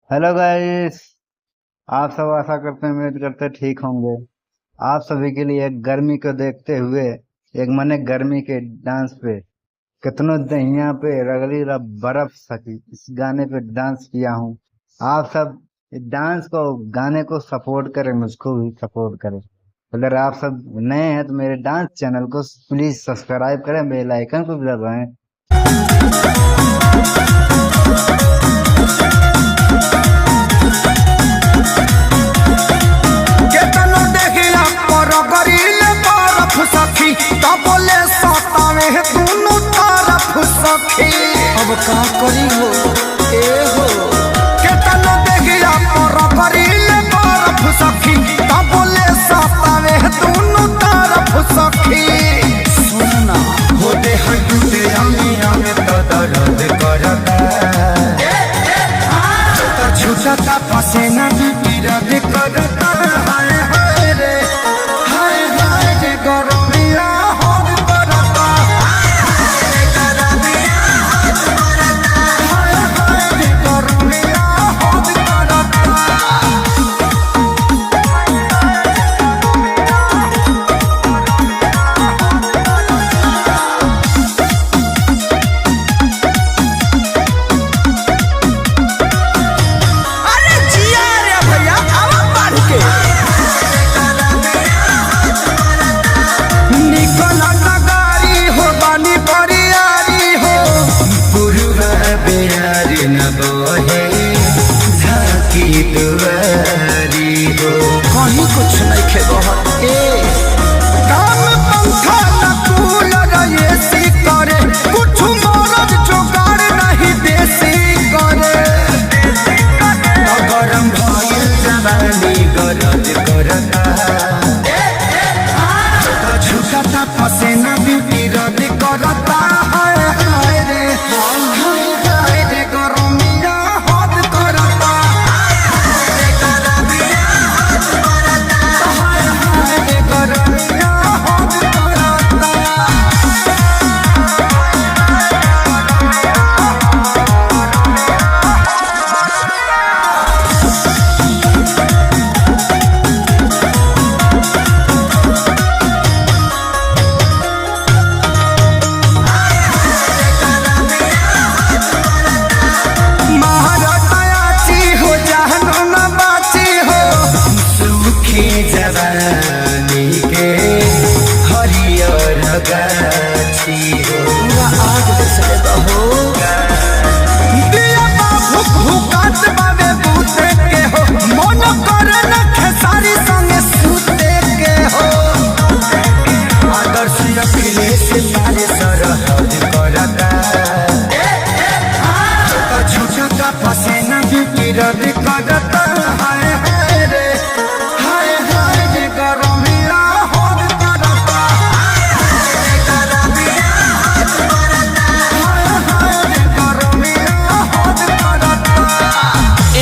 Hello guys. आप सब आशा करते हैं, उम्मीद करते हैं ठीक होंगे। आप सभी के लिए गर्मी को देखते हुए एक मैंने गर्मी के डांस पे कितनों दहिया पे रगड़ी रब बर्फ सकी इस गाने पे डांस किया हूँ। आप सब इस डांस को गाने को सपोर्ट करें, मुझको भी सपोर्ट करें। अगर आप सब नए हैं तो मेरे डांस चैनल को प्लीज सब्सक्राइब करें, बेल आइकन को भी दबाएं। केतनो देखिया पर गरिले बरफ सखी बोले सतावे दुनु तरफ सखी। अब का करी हो ए हो। केतनो देखिया पर गरिले बरफ सखी बोले सतावे दुनु तरफ सखी। सुनना हो दे हटते हमें तो दर्द करता छूटता पसीना भी विरोध करता। हाय हाय रे गरमिया होद करता। हाय हाय गरमिया होद करता। अरे जिया रे भैया आवा बढ़ के निकल नगारी हो बानी बरियारी हो। पुरुहा बेयारी न बोहे झाकी दुआरी हो। कहीं कुछ नहीं खे बहुत ए काम पंखा न कूलर एसी करे कुछ मरद जुगाड़ नहीं देसी करे। गरम भइल जवानी गरज करता छुटता पसीना भी विरोध करता। हाय हाय रे गरमिया हद करता। हाय हाय रे गरमिया हद करता। महारतायाची हो जहनो न बाची हो। सुखी जवानी के हरियर गाछी हो। आग देसले बहो दिया भुक भुकात बावे बूते के हो। मन करे न खेसारी संगे सूते के हो। आदर्श अखिलेश तारे सरहद करता छूटता पसीना भी विरोध करता। हाय हाय रे गरमिया होद करता। हाय हाय रे गरमिया होद करता।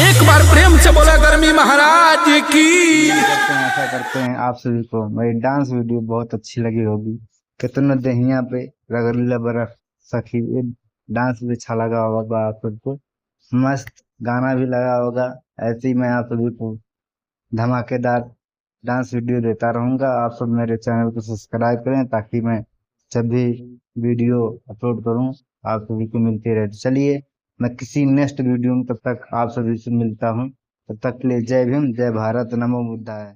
एक बार प्रेम से बोला गर्मी महाराज की। आशा करते हैं आप सभी को मेरी डांस वीडियो बहुत अच्छी लगी होगी। कितने दहिया पे रगड़ीला बर्फ सखी ये डांस भी अच्छा लगा होगा आप सबको। मस्त गाना भी लगा होगा। ऐसे ही मैं आप सभी को धमाकेदार डांस वीडियो देता रहूंगा। आप सब मेरे चैनल को सब्सक्राइब करें ताकि मैं जब भी वीडियो अपलोड करूं आप सभी को मिलते रहे। तो चलिए मैं किसी नेक्स्ट वीडियो में तब तक आप सभी से मिलता हूं। तब तक के लिए जय भीम, जय भारत, नमो बुद्धाय।